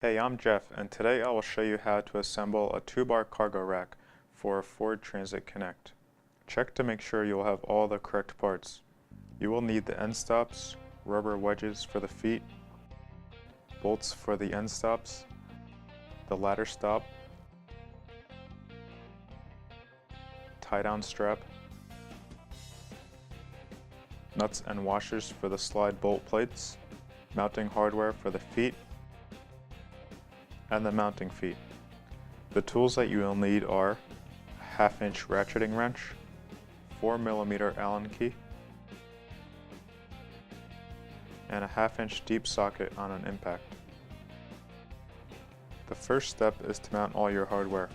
Hey, I'm Jeff, and today I will show you how to assemble a 2-bar cargo rack for a Ford Transit Connect. Check to make sure you will have all the correct parts. You will need the end stops, rubber wedges for the feet, bolts for the end stops, the ladder stop, tie-down strap, nuts and washers for the slide bolt plates, mounting hardware for the feet, and the mounting feet. The tools that you will need are a 1/2-inch ratcheting wrench, 4mm Allen key, and a 1/2-inch deep socket on an impact. The first step is to mount all your hardware.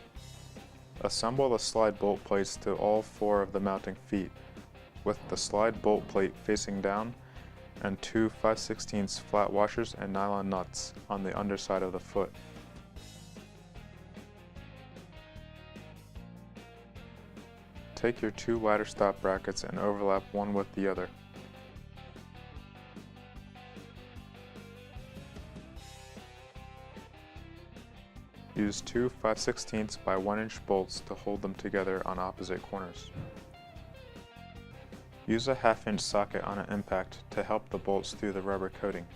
Assemble the slide bolt plates to all 4 of the mounting feet, with the slide bolt plate facing down and 2 5/16 flat washers and nylon nuts on the underside of the foot. Take your 2 ladder stop brackets and overlap one with the other. Use 2 5/16 by 1-inch bolts to hold them together on opposite corners. Use a 1/2-inch socket on an impact to help the bolts through the rubber coating.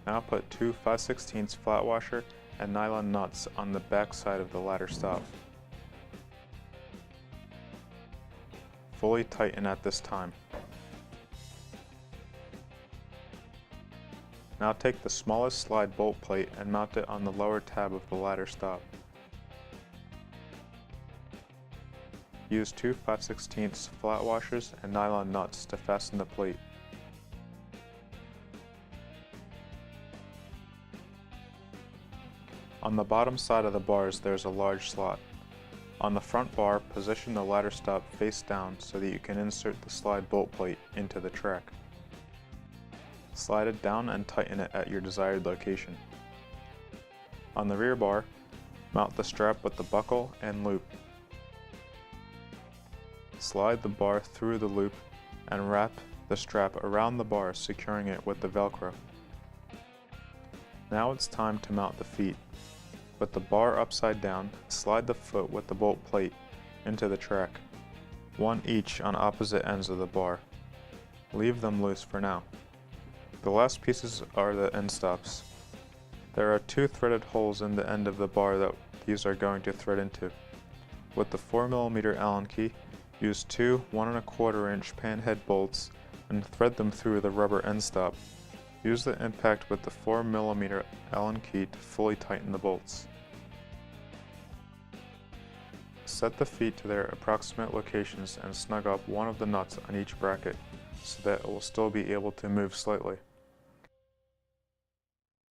Now put 2 5/16 flat washer and nylon nuts on the back side of the ladder stop. Fully tighten at this time. Now take the smallest slide bolt plate and mount it on the lower tab of the ladder stop. Use 2 5/16 flat washers and nylon nuts to fasten the plate. On the bottom side of the bars there is a large slot. On the front bar, position the ladder stop face down so that you can insert the slide bolt plate into the track. Slide it down and tighten it at your desired location. On the rear bar, mount the strap with the buckle and loop. Slide the bar through the loop and wrap the strap around the bar, securing it with the Velcro. Now it's time to mount the feet. With the bar upside down, slide the foot with the bolt plate into the track, one each on opposite ends of the bar. Leave them loose for now. The last pieces are the end stops. There are 2 threaded holes in the end of the bar that these are going to thread into. With the 4mm Allen key, use 2 1¼ inch panhead bolts and thread them through the rubber end stop. Use the impact with the 4mm Allen key to fully tighten the bolts. Set the feet to their approximate locations and snug up one of the nuts on each bracket so that it will still be able to move slightly.